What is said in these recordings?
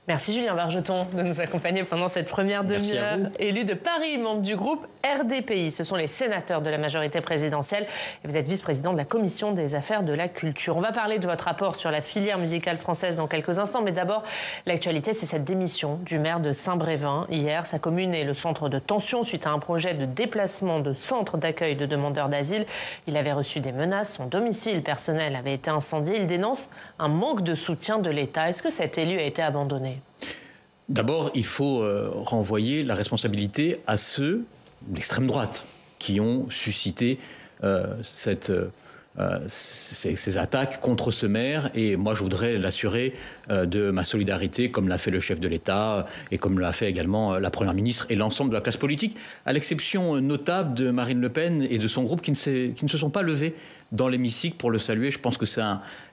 Merci Julien Bargeton de nous accompagner pendant cette première demi-heure. Élu de Paris, membre du groupe RDPI. Ce sont les sénateurs de la majorité présidentielle et vous êtes vice-président de la commission des affaires de la culture. On va parler de votre rapport sur la filière musicale française dans quelques instants, mais d'abord, l'actualité, c'est cette démission du maire de Saint-Brévin. Hier, sa commune est le centre de tension suite à un projet de déplacement de centre d'accueil de demandeurs d'asile. Il avait reçu des menaces, son domicile personnel avait été incendié. Il dénonce un manque de soutien de l'État. Est-ce que cet élu a été abandonné ? D'abord, il faut renvoyer la responsabilité à ceux d'extrême droite qui ont suscité ces attaques contre ce maire. Et moi, je voudrais l'assurer de ma solidarité, comme l'a fait le chef de l'État et comme l'a fait également la Première ministre et l'ensemble de la classe politique, à l'exception notable de Marine Le Pen et de son groupe qui ne se sont pas levés dans l'hémicycle pour le saluer. Je pense que c'est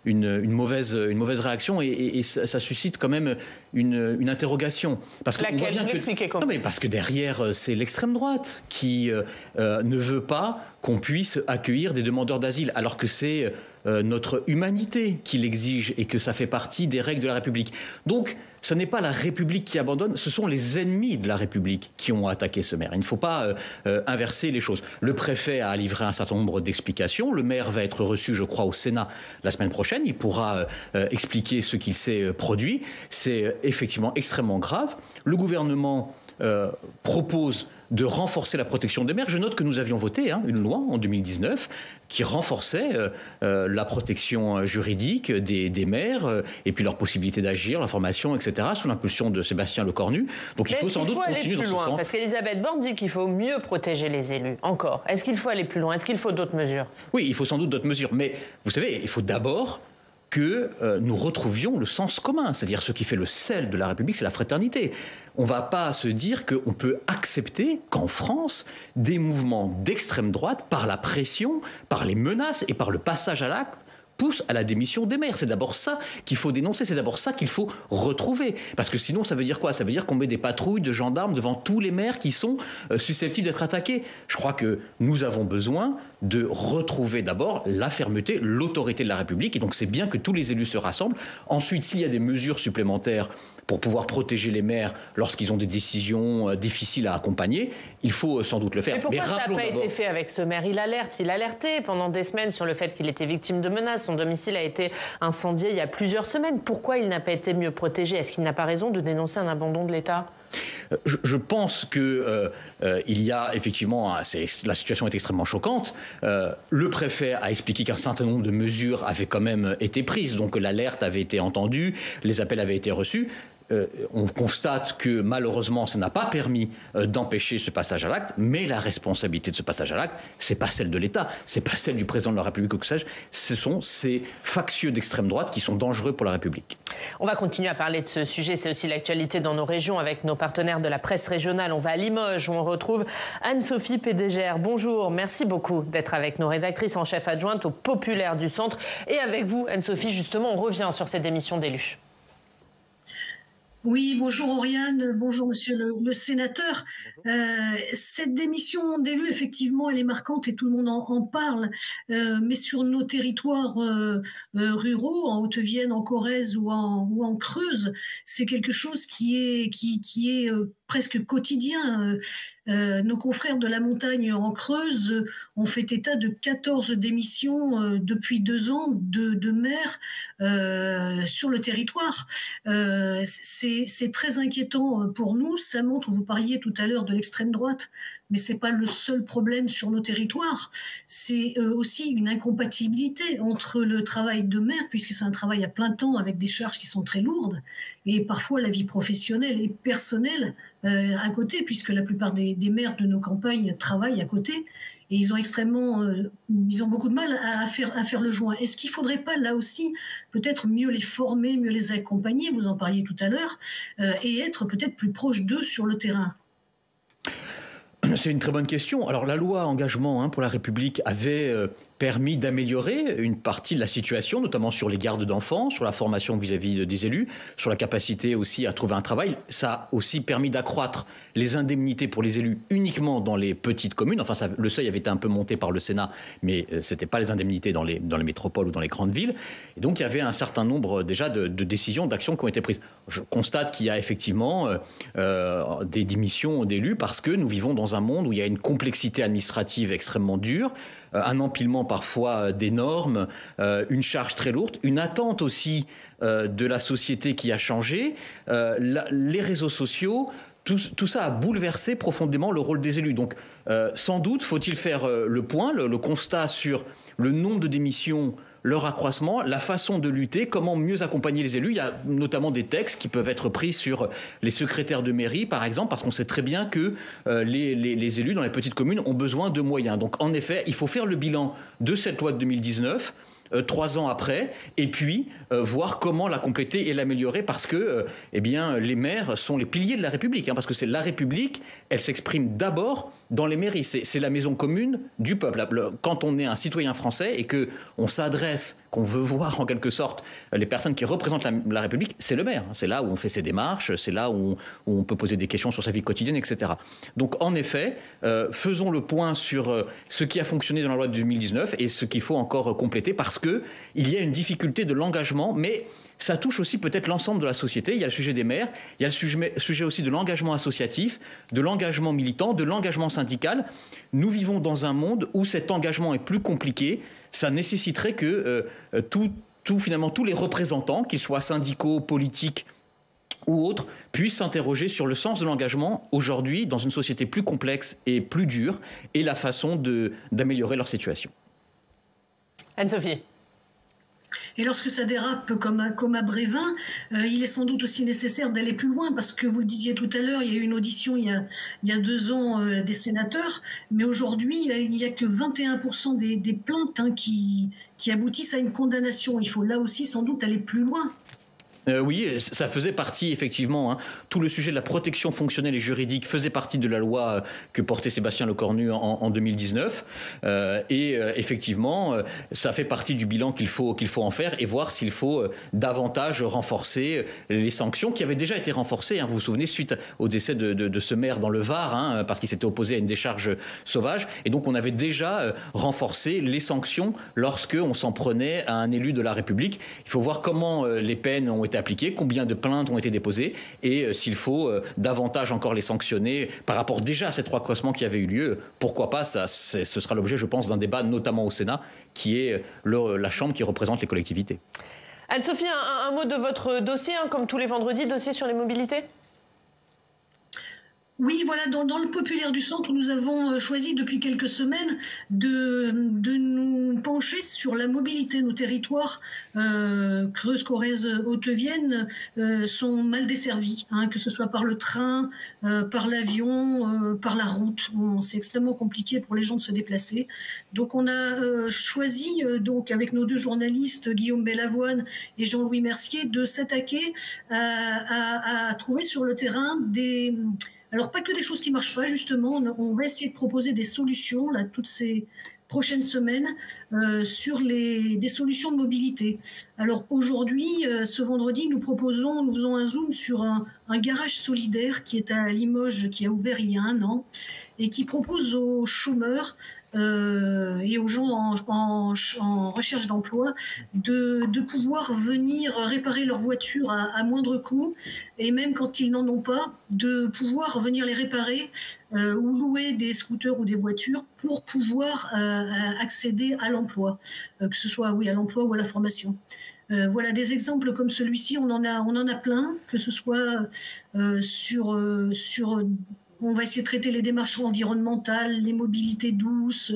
une mauvaise réaction et ça suscite quand même une interrogation. Parce que laquelle vous l'expliquez comment ? Non, mais parce que derrière, c'est l'extrême droite qui ne veut pas qu'on puisse accueillir des demandeurs d'asile, alors que c'est notre humanité qui l'exige et que ça fait partie des règles de la République. Donc, ce n'est pas la République qui abandonne, ce sont les ennemis de la République qui ont attaqué ce maire. Il ne faut pas inverser les choses. Le préfet a livré un certain nombre d'explications. Le maire va être reçu, je crois, au Sénat la semaine prochaine. Il pourra expliquer ce qu'il s'est produit. C'est effectivement extrêmement grave. Le gouvernement propose de renforcer la protection des maires. Je note que nous avions voté une loi en 2019 qui renforçait la protection juridique des maires et puis leur possibilité d'agir, leur formation, etc., sous l'impulsion de Sébastien Lecornu. Donc il faut sans doute continuer dans ce sens. Parce qu'Elisabeth Borne dit qu'il faut mieux protéger les élus. Encore. Est-ce qu'il faut aller plus loin ? Est-ce qu'il faut d'autres mesures ? Oui, il faut sans doute d'autres mesures. Mais vous savez, il faut d'abord que nous retrouvions le sens commun. C'est-à-dire ce qui fait le sel de la République, c'est la fraternité. On ne va pas se dire qu'on peut accepter qu'en France, des mouvements d'extrême droite, par la pression, par les menaces et par le passage à l'acte, poussent à la démission des maires. C'est d'abord ça qu'il faut dénoncer, c'est d'abord ça qu'il faut retrouver. Parce que sinon, ça veut dire quoi ? Ça veut dire qu'on met des patrouilles de gendarmes devant tous les maires qui sont susceptibles d'être attaqués. Je crois que nous avons besoin de retrouver d'abord la fermeté, l'autorité de la République. Et donc c'est bien que tous les élus se rassemblent. Ensuite, s'il y a des mesures supplémentaires pour pouvoir protéger les maires lorsqu'ils ont des décisions difficiles à accompagner, il faut sans doute le faire. Mais pourquoi ça n'a pas été fait avec ce maire ? Il alertait pendant des semaines sur le fait qu'il était victime de menaces. Son domicile a été incendié il y a plusieurs semaines. Pourquoi il n'a pas été mieux protégé ? Est-ce qu'il n'a pas raison de dénoncer un abandon de l'État ? Je pense que il y a effectivement, la situation est extrêmement choquante. Le préfet a expliqué qu'un certain nombre de mesures avaient quand même été prises, donc l'alerte avait été entendue, les appels avaient été reçus. On constate que malheureusement, ça n'a pas permis d'empêcher ce passage à l'acte, mais la responsabilité de ce passage à l'acte, c'est pas celle de l'État, c'est pas celle du président de la République ou que sais-je, ce sont ces factieux d'extrême droite qui sont dangereux pour la République. On va continuer à parler de ce sujet, c'est aussi l'actualité dans nos régions avec nos partenaires de la presse régionale. On va à Limoges où on retrouve Anne-Sophie Pédégère. Bonjour, merci beaucoup d'être avec nos rédactrices en chef adjointe au Populaire du Centre. Et avec vous, Anne-Sophie, justement, on revient sur cette démission d'élus. Oui, bonjour Oriane, bonjour monsieur le sénateur. Cette démission d'élu, effectivement, elle est marquante et tout le monde en parle. Mais sur nos territoires ruraux, en Haute-Vienne, en Corrèze ou en Creuse, c'est quelque chose qui est presque quotidien. Nos confrères de la montagne en Creuse ont fait état de 14 démissions depuis 2 ans de maires sur le territoire. C'est très inquiétant pour nous. Ça montre, vous parliez tout à l'heure de l'extrême droite, mais c'est pas le seul problème sur nos territoires. C'est aussi une incompatibilité entre le travail de maire, puisque c'est un travail à plein temps avec des charges qui sont très lourdes, et parfois la vie professionnelle et personnelle à côté, puisque la plupart des maires de nos campagnes travaillent à côté. Et ils ont beaucoup de mal à faire le joint. Est-ce qu'il ne faudrait pas, là aussi, peut-être mieux les former, mieux les accompagner, vous en parliez tout à l'heure, et être peut-être plus proche d'eux sur le terrain ? C'est une très bonne question. Alors la loi engagement pour la République avait permis d'améliorer une partie de la situation, notamment sur les gardes d'enfants, sur la formation vis-à-vis des élus, sur la capacité aussi à trouver un travail. Ça a aussi permis d'accroître les indemnités pour les élus uniquement dans les petites communes. Enfin, le seuil avait été un peu monté par le Sénat, mais ce n'était pas les indemnités dans les métropoles ou dans les grandes villes. Et donc, il y avait un certain nombre déjà de décisions, d'actions qui ont été prises. Je constate qu'il y a effectivement des démissions d'élus parce que nous vivons dans un monde où il y a une complexité administrative extrêmement dure, un empilement parfois des normes, une charge très lourde, une attente aussi de la société qui a changé, les réseaux sociaux. Tout ça a bouleversé profondément le rôle des élus. Donc, sans doute, faut-il faire le point, le constat sur le nombre de démissions, leur accroissement, la façon de lutter, comment mieux accompagner les élus. Il y a notamment des textes qui peuvent être pris sur les secrétaires de mairie, par exemple, parce qu'on sait très bien que les élus dans les petites communes ont besoin de moyens. Donc, en effet, il faut faire le bilan de cette loi de 2019, 3 ans après, et puis voir comment la compléter et l'améliorer, parce que les maires sont les piliers de la République, parce que c'est la République, elle s'exprime d'abord dans les mairies. C'est la maison commune du peuple. Quand on est un citoyen français et qu'on s'adresse, qu'on veut voir en quelque sorte les personnes qui représentent la République, c'est le maire. C'est là où on fait ses démarches, c'est là où on peut poser des questions sur sa vie quotidienne, etc. Donc en effet, faisons le point sur ce qui a fonctionné dans la loi de 2019 et ce qu'il faut encore compléter, parce qu'il y a une difficulté de l'engagement, mais ça touche aussi peut-être l'ensemble de la société. Il y a le sujet des maires, il y a le sujet aussi de l'engagement associatif, de l'engagement militant, de l'engagement syndical. Nous vivons dans un monde où cet engagement est plus compliqué. Ça nécessiterait que finalement tous les représentants, qu'ils soient syndicaux, politiques ou autres, puissent s'interroger sur le sens de l'engagement aujourd'hui dans une société plus complexe et plus dure, et la façon d'améliorer leur situation. Anne-Sophie. Et lorsque ça dérape comme à Brévin, il est sans doute aussi nécessaire d'aller plus loin, parce que vous le disiez tout à l'heure, il y a eu une audition il y a 2 ans des sénateurs, mais aujourd'hui, il n'y a que 21% des plaintes qui aboutissent à une condamnation. Il faut là aussi sans doute aller plus loin. Oui, ça faisait partie effectivement. Tout le sujet de la protection fonctionnelle et juridique faisait partie de la loi que portait Sébastien Lecornu en 2019. Effectivement, ça fait partie du bilan qu'il faut en faire et voir s'il faut davantage renforcer les sanctions qui avaient déjà été renforcées. Vous vous souvenez, suite au décès de ce maire dans le Var, parce qu'il s'était opposé à une décharge sauvage. Et donc on avait déjà renforcé les sanctions lorsque on s'en prenait à un élu de la République. Il faut voir comment les peines ont été appliquées, combien de plaintes ont été déposées et s'il faut davantage encore les sanctionner par rapport déjà à ces 3 classements qui avaient eu lieu. Pourquoi pas, ce sera l'objet, je pense, d'un débat, notamment au Sénat, qui est la chambre qui représente les collectivités. Anne-Sophie, un mot de votre dossier, comme tous les vendredis, dossier sur les mobilités ? Oui, voilà, dans le Populaire du Centre, nous avons choisi depuis quelques semaines de nous pencher sur la mobilité. Nos territoires, Creuse, Corrèze, Haute-Vienne, sont mal desservis, que ce soit par le train, par l'avion, par la route. C'est extrêmement compliqué pour les gens de se déplacer. Donc on a choisi, avec nos 2 journalistes, Guillaume Bellavoine et Jean-Louis Mercier, de s'attaquer à trouver sur le terrain alors, pas que des choses qui ne marchent pas, justement. On va essayer de proposer des solutions, là, toutes ces prochaines semaines, sur des solutions de mobilité. Alors, aujourd'hui, ce vendredi, nous faisons un zoom sur un garage solidaire qui est à Limoges, qui a ouvert il y a 1 an, et qui propose aux chômeurs et aux gens en recherche d'emploi de pouvoir venir réparer leur voiture à moindre coût, et même quand ils n'en ont pas, de pouvoir venir les réparer ou louer des scooters ou des voitures pour pouvoir accéder à l'emploi, que ce soit à l'emploi ou à la formation. Voilà des exemples comme celui-ci, on en a plein, que ce soit on va essayer de traiter les démarches environnementales, les mobilités douces,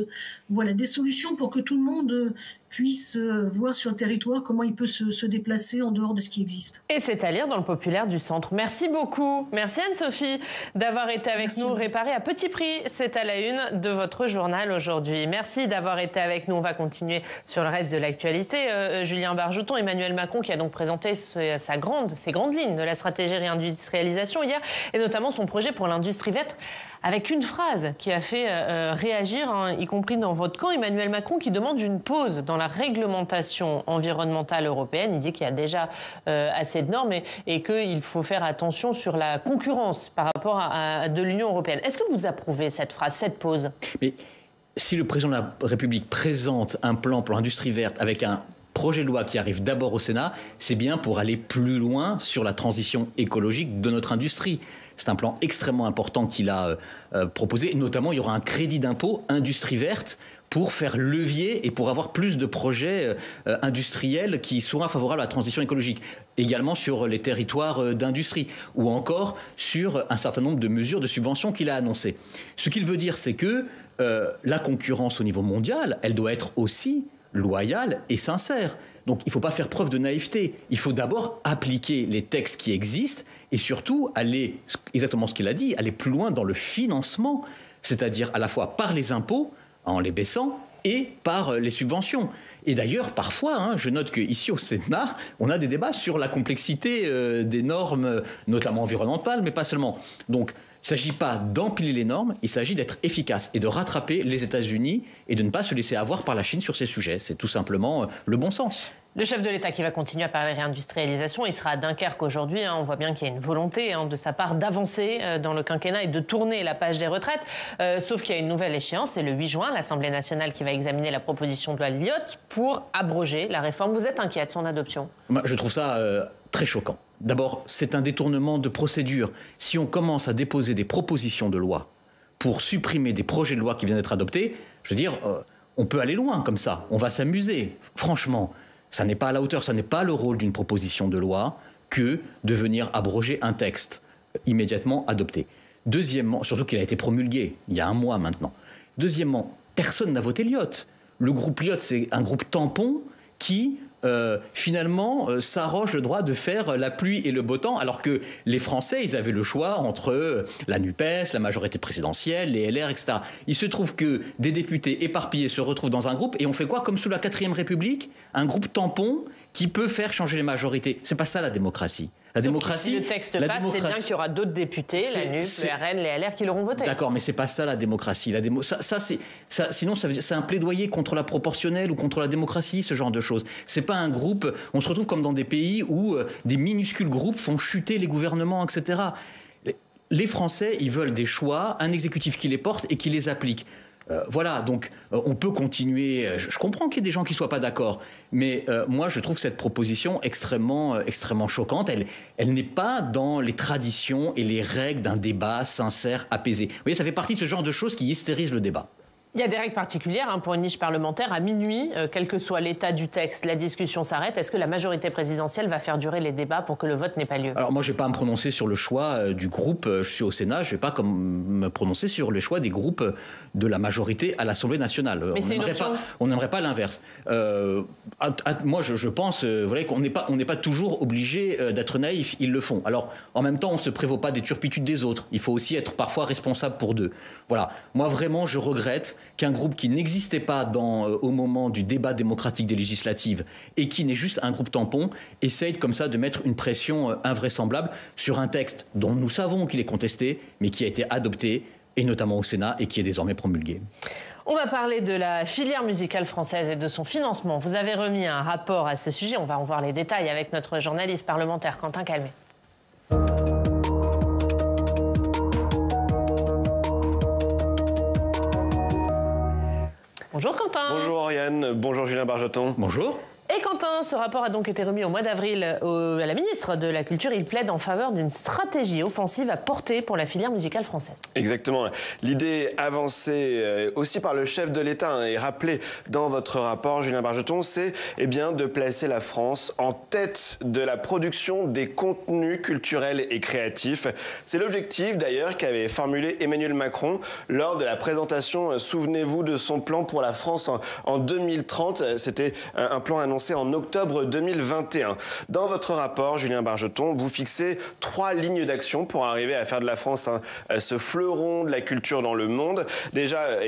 voilà des solutions pour que tout le monde puisse voir sur le territoire comment il peut se déplacer en dehors de ce qui existe. Et c'est à lire dans le Populaire du Centre. Merci beaucoup. Merci Anne-Sophie d'avoir été avec nous. Réparée à petit prix, c'est à la une de votre journal aujourd'hui. Merci d'avoir été avec nous. On va continuer sur le reste de l'actualité. Julien Bargeton, Emmanuel Macron qui a donc présenté ses grandes lignes de la stratégie réindustrialisation hier, et notamment son projet pour l'industrie verte, avec une phrase qui a fait réagir, y compris dans votre camp, Emmanuel Macron, qui demande une pause dans la réglementation environnementale européenne. Il dit qu'il y a déjà assez de normes et qu'il faut faire attention sur la concurrence par rapport à de l'Union européenne. Est-ce que vous approuvez cette phrase, cette pause ? Mais si le président de la République présente un plan pour l'industrie verte avec un projet de loi qui arrive d'abord au Sénat, c'est bien pour aller plus loin sur la transition écologique de notre industrie. C'est un plan extrêmement important qu'il a proposé. Notamment, il y aura un crédit d'impôt industrie verte pour faire levier et pour avoir plus de projets industriels qui seront favorables à la transition écologique. Également sur les territoires d'industrie ou encore sur un certain nombre de mesures de subventions qu'il a annoncées. Ce qu'il veut dire, c'est que la concurrence au niveau mondial, elle doit être aussi loyale et sincère. Donc il ne faut pas faire preuve de naïveté. Il faut d'abord appliquer les textes qui existent et surtout aller, exactement ce qu'il a dit, aller plus loin dans le financement, c'est-à-dire à la fois par les impôts, en les baissant, et par les subventions. Et d'ailleurs, parfois, je note qu'ici au Sénat, on a des débats sur la complexité des normes, notamment environnementales, mais pas seulement. Donc, il ne s'agit pas d'empiler les normes, il s'agit d'être efficace et de rattraper les États-Unis et de ne pas se laisser avoir par la Chine sur ces sujets. C'est tout simplement le bon sens. Le chef de l'État qui va continuer à parler réindustrialisation, il sera à Dunkerque aujourd'hui. On voit bien qu'il y a une volonté de sa part d'avancer dans le quinquennat et de tourner la page des retraites. Sauf qu'il y a une nouvelle échéance, c'est le 8 juin, l'Assemblée nationale qui va examiner la proposition de loi Lyotte pour abroger la réforme. Vous êtes inquiet de son adoption ? Moi, je trouve ça très choquant. D'abord, c'est un détournement de procédure. Si on commence à déposer des propositions de loi pour supprimer des projets de loi qui viennent d'être adoptés, je veux dire, on peut aller loin comme ça. On va s'amuser. Franchement, ça n'est pas à la hauteur, ça n'est pas le rôle d'une proposition de loi que de venir abroger un texte immédiatement adopté. Deuxièmement, surtout qu'il a été promulgué il y a un mois maintenant. Deuxièmement, personne n'a voté Lyotte. Le groupe Lyotte, c'est un groupe tampon qui finalement s'arroge le droit de faire la pluie et le beau temps, alors que les Français, ils avaient le choix entre la NUPES, la majorité présidentielle, les LR, etc. Il se trouve que des députés éparpillés se retrouvent dans un groupe et on fait quoi comme sous la 4e République ? Un groupe tampon qui peut faire changer les majorités. C'est pas ça la démocratie. La démocratie, si le texte passe, c'est bien qu'il y aura d'autres députés, la NUP, le RN, les LR, qui l'auront voté. D'accord, mais c'est pas ça la démocratie. Sinon, c'est un plaidoyer contre la proportionnelle ou contre la démocratie, ce genre de choses. C'est pas un groupe. On se retrouve comme dans des pays où des minuscules groupes font chuter les gouvernements, etc. Les Français, ils veulent des choix, un exécutif qui les porte et qui les applique. Voilà, donc on peut continuer. Je comprends qu'il y ait des gens qui ne soient pas d'accord, mais moi je trouve cette proposition extrêmement choquante. Elle n'est pas dans les traditions et les règles d'un débat sincère, apaisé. Vous voyez, ça fait partie de ce genre de choses qui hystérisent le débat. Il y a des règles particulières pour une niche parlementaire. À minuit, quel que soit l'état du texte, la discussion s'arrête. Est-ce que la majorité présidentielle va faire durer les débats pour que le vote n'ait pas lieu ? Alors moi, je ne vais pas me prononcer sur le choix du groupe. Je suis au Sénat, je ne vais pas me prononcer sur le choix des groupes de la majorité à l'Assemblée nationale. Mais on n'aimerait pas l'inverse. Moi, je pense qu'on n'est pas toujours obligé d'être naïf. Ils le font. Alors, en même temps, on ne se prévaut pas des turpitudes des autres. Il faut aussi être parfois responsable pour d'eux. Voilà. Moi, vraiment, je regrette qu'un groupe qui n'existait pas au moment du débat démocratique des législatives et qui n'est juste un groupe tampon essaye comme ça de mettre une pression invraisemblable sur un texte dont nous savons qu'il est contesté, mais qui a été adopté, et notamment au Sénat, et qui est désormais promulgué. On va parler de la filière musicale française et de son financement. Vous avez remis un rapport à ce sujet. On va en voir les détails avec notre journaliste parlementaire Quentin Calmet. Bonjour Quentin. Bonjour Oriane, bonjour Julien Bargeton. Bonjour. Et Quentin Quentin, ce rapport a donc été remis au mois d'avril à la ministre de la Culture. Il plaide en faveur d'une stratégie offensive à porter pour la filière musicale française. Exactement. L'idée avancée aussi par le chef de l'État et rappelée dans votre rapport, Julien Bargeton, c'est de placer la France en tête de la production des contenus culturels et créatifs. C'est l'objectif d'ailleurs qu'avait formulé Emmanuel Macron lors de la présentation, souvenez-vous, de son plan pour la France en 2030. C'était un plan annoncé en octobre 2021. Dans votre rapport, Julien Bargeton, vous fixez 3 lignes d'action pour arriver à faire de la France ce fleuron de la culture dans le monde. Déjà,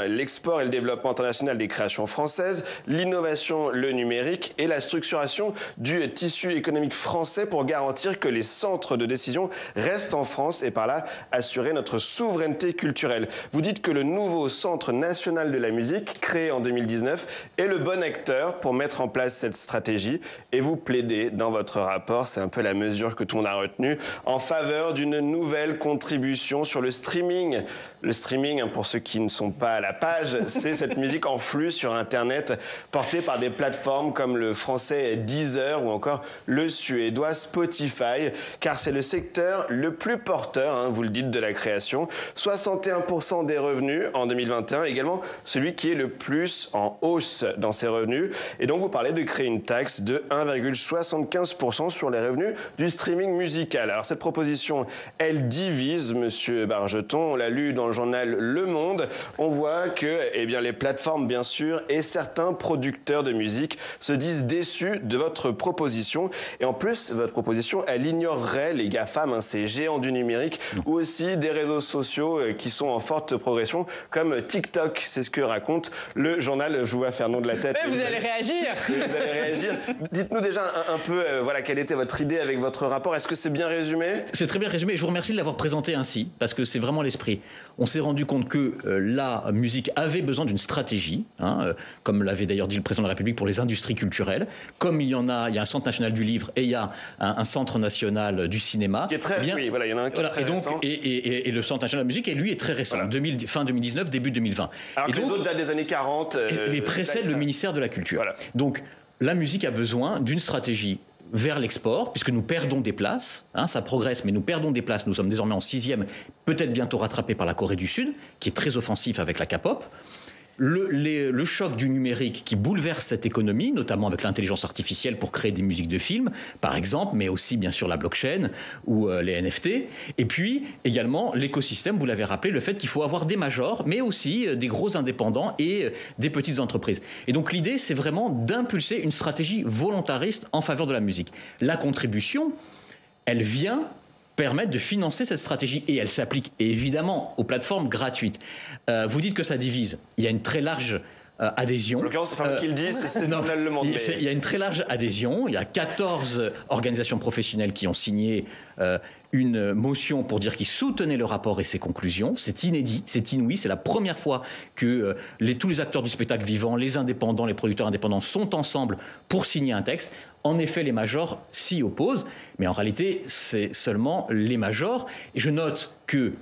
l'export et le développement international des créations françaises, l'innovation, le numérique et la structuration du tissu économique français pour garantir que les centres de décision restent en France et par là assurer notre souveraineté culturelle. Vous dites que le nouveau Centre national de la musique, créé en 2019, est le bon acteur pour mettre en place cette stratégie et vous plaidez dans votre rapport, c'est un peu la mesure que tout le monde a retenue, en faveur d'une nouvelle contribution sur le streaming. Le streaming, pour ceux qui ne sont pas à la page, c'est cette musique en flux sur Internet portée par des plateformes comme le français Deezer ou encore le suédois Spotify, car c'est le secteur le plus porteur, vous le dites, de la création. 61% des revenus en 2021, également celui qui est le plus en hausse dans ses revenus. Et donc vous parlez de créer une taxe de 1,75% sur les revenus du streaming musical. Alors cette proposition, elle divise, monsieur Bargeton, on l'a lu dans le journal Le Monde. On voit que les plateformes, bien sûr, et certains producteurs de musique se disent déçus de votre proposition. Et en plus, votre proposition, elle ignorerait les GAFAM, ces géants du numérique, ou aussi des réseaux sociaux qui sont en forte progression, comme TikTok. C'est ce que raconte le journal. Je vous vois faire non de la tête. Mais vous allez réagir. Vous allez réagir. Dites-nous déjà un peu quelle était votre idée avec votre rapport. Est-ce que c'est bien résumé ? C'est très bien résumé. Je vous remercie de l'avoir présenté ainsi, parce que c'est vraiment l'esprit. On s'est rendu compte que la musique avait besoin d'une stratégie, comme l'avait d'ailleurs dit le président de la République pour les industries culturelles. Comme il y a un centre national du livre et il y a un centre national du cinéma. Qui est très, il y en a un qui est très récent. Et le centre national de la musique, lui, est très récent, fin 2019, début 2020. Alors que les autres datent des années 40. Les précèdent le ministère de la Culture. Voilà. Donc, la musique a besoin d'une stratégie vers l'export, puisque nous perdons des places, ça progresse, mais nous perdons des places. Nous sommes désormais en 6e, peut-être bientôt rattrapés par la Corée du Sud, qui est très offensif avec la K-pop. Le choc du numérique qui bouleverse cette économie, notamment avec l'intelligence artificielle pour créer des musiques de films, par exemple, mais aussi bien sûr la blockchain ou les NFT. Et puis également l'écosystème, vous l'avez rappelé, le fait qu'il faut avoir des majors, mais aussi des gros indépendants et des petites entreprises. Et donc l'idée, c'est vraiment d'impulser une stratégie volontariste en faveur de la musique. La contribution, elle vient permettre de financer cette stratégie et elle s'applique évidemment aux plateformes gratuites. Vous dites que ça divise. Il y a une très large adhésion. En l'occurrence, c'est pas moi qui le dis, c'est le journal Le Monde. Il y a une très large adhésion. Il y a 14 organisations professionnelles qui ont signé une motion pour dire qu'ils soutenaient le rapport et ses conclusions. C'est inédit, c'est inouï. C'est la première fois que tous les acteurs du spectacle vivant, les indépendants, les producteurs indépendants sont ensemble pour signer un texte. En effet, les majors s'y opposent, mais en réalité, c'est seulement les majors. Et je note que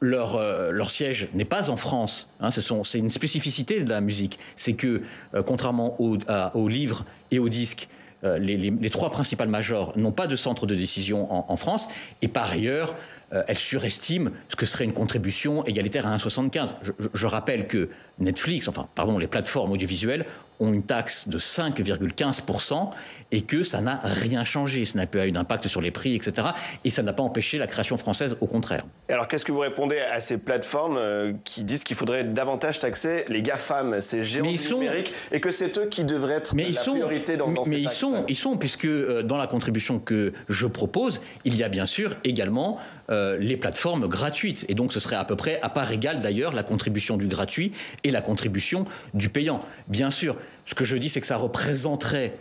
leur siège n'est pas en France. C'est une spécificité de la musique. C'est que, contrairement aux livres et aux disques, les 3 principales majors n'ont pas de centre de décision en France. Et par ailleurs, elles surestiment ce que serait une contribution égalitaire à 1,75. Je rappelle que les plateformes audiovisuelles ont une taxe de 5,15% et que ça n'a rien changé. Ça n'a pas eu d'impact sur les prix, etc. Et ça n'a pas empêché la création française, au contraire. Alors, qu'est-ce que vous répondez à ces plateformes qui disent qu'il faudrait davantage taxer les GAFAM, ces géants du numérique, et que c'est eux qui devraient être la priorité dans ces taxes ? Ils sont, puisque dans la contribution que je propose, il y a bien sûr également les plateformes gratuites. Et donc, ce serait à peu près à part égale, d'ailleurs, la contribution du gratuit et la contribution du payant. Bien sûr, ce que je dis, c'est que ça représenterait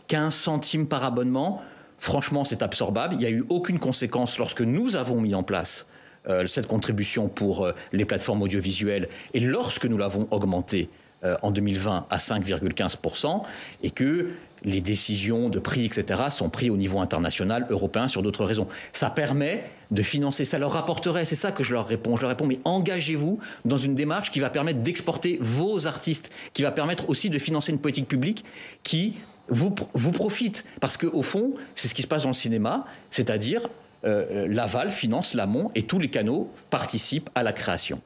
15 centimes par abonnement. Franchement, c'est absorbable. Il n'y a eu aucune conséquence lorsque nous avons mis en place cette contribution pour les plateformes audiovisuelles et lorsque nous l'avons augmentée en 2020 à 5,15% et que les décisions de prix, etc., sont prises au niveau international, européen, sur d'autres raisons. Ça permet de financer, ça leur rapporterait, c'est ça que je leur réponds. Je leur réponds, mais engagez-vous dans une démarche qui va permettre d'exporter vos artistes, qui va permettre aussi de financer une politique publique qui vous profite. Parce qu'au fond, c'est ce qui se passe dans le cinéma, c'est-à-dire l'aval finance l'amont et tous les canaux participent à la création.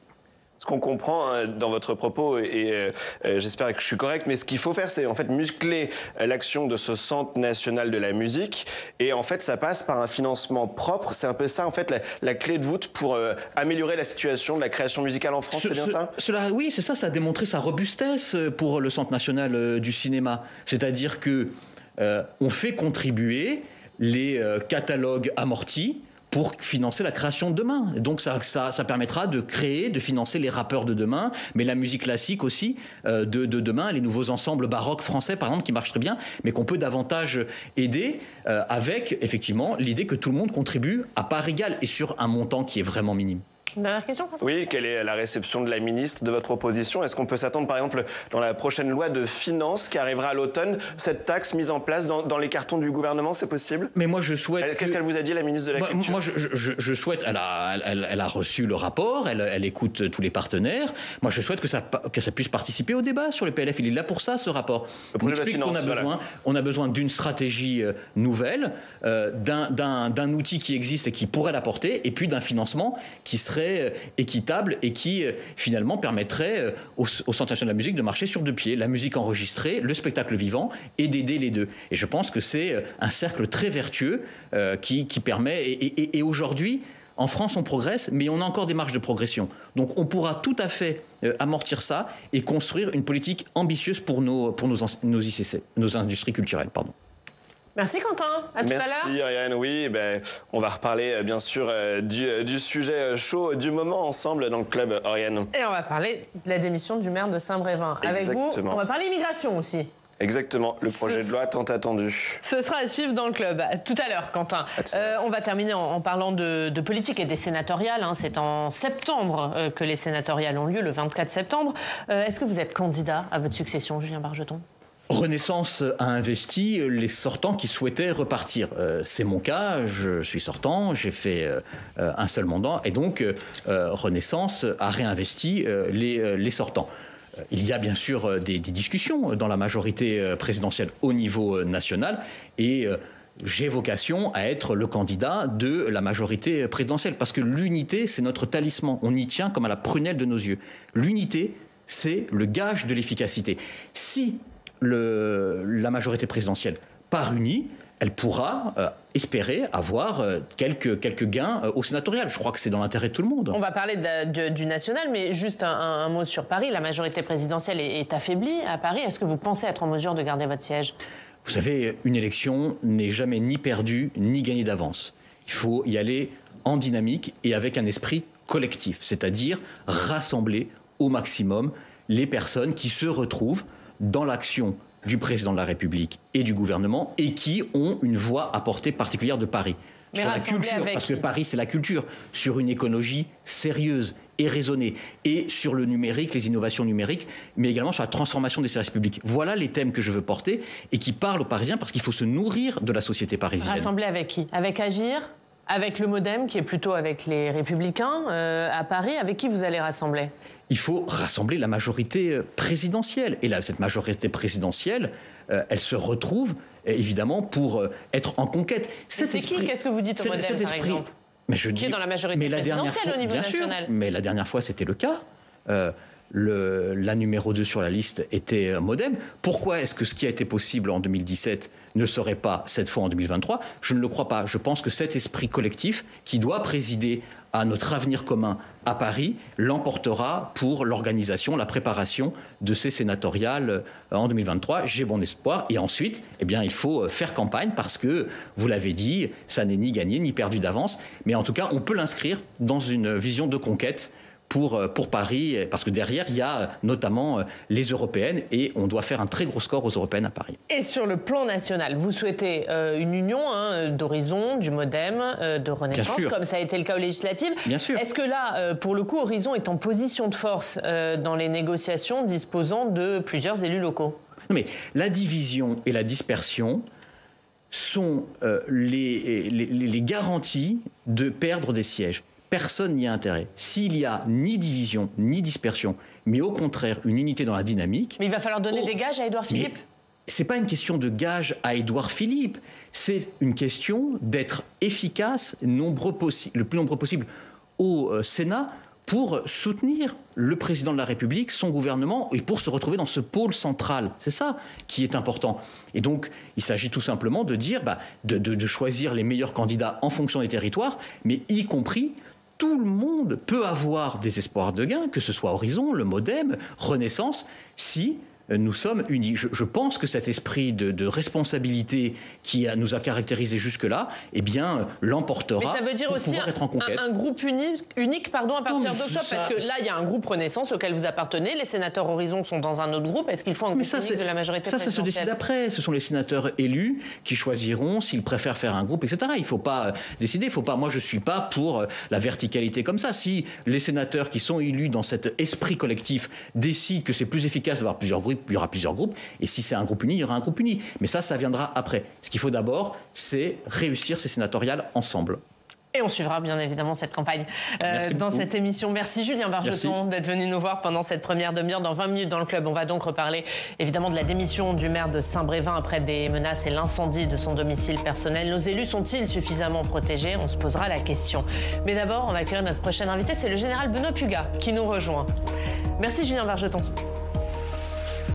Ce qu'on comprend dans votre propos, et j'espère que je suis correct, mais ce qu'il faut faire, c'est en fait muscler l'action de ce Centre national de la musique. Et en fait, ça passe par un financement propre. C'est un peu ça, en fait, la clé de voûte pour améliorer la situation de la création musicale en France. C'est bien ça ? Oui, c'est ça. Ça a démontré sa robustesse pour le Centre national du cinéma. C'est-à-dire que on fait contribuer les catalogues amortis pour financer la création de demain. Donc ça permettra de créer, de financer les rappeurs de demain, mais la musique classique aussi de demain, les nouveaux ensembles baroques français par exemple qui marchent très bien, mais qu'on peut davantage aider avec effectivement l'idée que tout le monde contribue à part égale et sur un montant qui est vraiment minime. Une dernière question, François ? Oui, quelle est la réception de la ministre de votre proposition ? Est-ce qu'on peut s'attendre, par exemple, dans la prochaine loi de finances qui arrivera à l'automne, cette taxe mise en place dans les cartons du gouvernement, c'est possible ? Mais moi, je souhaite... Qu'est-ce qu'elle vous a dit, la ministre de la Culture ? Moi, je souhaite... Elle a reçu le rapport, elle écoute tous les partenaires. Moi, je souhaite que ça puisse participer au débat sur le PLF. Il est là pour ça, ce rapport. On explique qu'on a besoin d'une stratégie nouvelle, d'un outil qui existe et qui pourrait l'apporter, et puis d'un financement qui serait équitable et qui finalement permettrait au Centre national de la musique de marcher sur deux pieds, la musique enregistrée, le spectacle vivant, et d'aider les deux. Et je pense que c'est un cercle très vertueux qui permet, et aujourd'hui en France on progresse, mais on a encore des marges de progression, donc on pourra tout à fait amortir ça et construire une politique ambitieuse pour nos ICC, nos industries culturelles, pardon. Merci Quentin, à tout à l'heure. Merci Ariane, oui, on va reparler bien sûr du sujet chaud du moment ensemble dans le club, Ariane. Et on va parler de la démission du maire de Saint-Brévin. Avec vous, on va parler immigration aussi. Exactement, le projet de loi tant attendu. Ce sera à suivre dans le club. Tout à l'heure, Quentin. On va terminer en parlant de politique et des sénatoriales. C'est en septembre que les sénatoriales ont lieu, le 24 septembre. Est-ce que vous êtes candidat à votre succession, Julien Bargeton ? Renaissance a investi les sortants qui souhaitaient repartir. C'est mon cas, je suis sortant, j'ai fait un seul mandat et donc Renaissance a réinvesti les sortants. Il y a bien sûr des discussions dans la majorité présidentielle au niveau national et j'ai vocation à être le candidat de la majorité présidentielle parce que l'unité, c'est notre talisman. On y tient comme à la prunelle de nos yeux. L'unité, c'est le gage de l'efficacité. Si la majorité présidentielle part unie, elle pourra espérer avoir quelques gains au sénatorial. Je crois que c'est dans l'intérêt de tout le monde. On va parler du national, mais juste un mot sur Paris. La majorité présidentielle est affaiblie à Paris. Est-ce que vous pensez être en mesure de garder votre siège ? Vous savez, une élection n'est jamais ni perdue ni gagnée d'avance. Il faut y aller en dynamique et avec un esprit collectif, c'est-à-dire rassembler au maximum les personnes qui se retrouvent dans l'action du président de la République et du gouvernement et qui ont une voix à portée particulière de Paris. Mais sur la culture, parce que Paris c'est la culture, sur une écologie sérieuse et raisonnée, et sur le numérique, les innovations numériques, mais également sur la transformation des services publics. Voilà les thèmes que je veux porter et qui parlent aux Parisiens parce qu'il faut se nourrir de la société parisienne. Rassembler avec qui ? Avec Agir ? Avec le MoDem, qui est plutôt avec les Républicains à Paris, avec qui vous allez rassembler ? Il faut rassembler la majorité présidentielle. Et là, cette majorité présidentielle, elle se retrouve évidemment pour être en conquête. C'est qui ? Qu'est-ce que vous dites au MoDem, par exemple ? Qui est dans la majorité présidentielle au niveau national ? Mais la dernière fois, c'était le cas. La numéro 2 sur la liste était MoDem. Pourquoi est-ce que ce qui a été possible en 2017 ne serait pas cette fois en 2023 ? Je ne le crois pas. Je pense que cet esprit collectif qui doit présider à notre avenir commun à Paris l'emportera pour l'organisation, la préparation de ces sénatoriales en 2023. J'ai bon espoir. Et ensuite, il faut faire campagne parce que, vous l'avez dit, ça n'est ni gagné ni perdu d'avance. Mais en tout cas, on peut l'inscrire dans une vision de conquête pour Paris, parce que derrière, il y a notamment les européennes et on doit faire un très gros score aux européennes à Paris. Et sur le plan national, vous souhaitez une union d'Horizon, du Modem, de Renaissance, comme ça a été le cas aux législatives. Bien sûr. Est-ce que là, pour le coup, Horizon est en position de force dans les négociations, disposant de plusieurs élus locaux? Non, mais la division et la dispersion sont les garanties de perdre des sièges. Personne n'y a intérêt. S'il n'y a ni division, ni dispersion, mais au contraire une unité dans la dynamique... Mais il va falloir donner des gages à Édouard Philippe. Ce n'est pas une question de gage à Édouard Philippe, c'est une question d'être efficace, le plus nombreux possible au Sénat pour soutenir le président de la République, son gouvernement, et pour se retrouver dans ce pôle central. C'est ça qui est important. Et donc, il s'agit tout simplement de dire, de choisir les meilleurs candidats en fonction des territoires, mais y compris... Tout le monde peut avoir des espoirs de gain, que ce soit Horizon, le Modem, Renaissance, si nous sommes unis. Je pense que cet esprit de responsabilité qui nous a caractérisés jusque-là, l'emportera. Mais ça veut dire aussi un groupe unique à partir d'octobre, parce que là, il y a un groupe Renaissance auquel vous appartenez, les sénateurs Horizon sont dans un autre groupe. Est-ce qu'il faut un groupe unique de la majorité présidentielle? Ça se décide après. Ce sont les sénateurs élus qui choisiront s'ils préfèrent faire un groupe, etc. Il ne faut pas décider. Moi, je ne suis pas pour la verticalité comme ça. Si les sénateurs qui sont élus dans cet esprit collectif décident que c'est plus efficace d'avoir plusieurs groupes, il y aura plusieurs groupes, et si c'est un groupe uni, il y aura un groupe uni. Mais ça viendra après. Ce qu'il faut d'abord, c'est réussir ces sénatoriales ensemble. Et on suivra bien évidemment cette campagne dans cette émission. Merci Julien Bargeton d'être venu nous voir pendant cette première demi-heure. Dans 20 minutes dans le club, on va donc reparler évidemment de la démission du maire de Saint-Brévin après des menaces et l'incendie de son domicile personnel. Nos élus sont-ils suffisamment protégés? On se posera la question. Mais d'abord, on va accueillir notre prochain invité, c'est le général Benoît Pugat qui nous rejoint. Merci Julien Bargeton.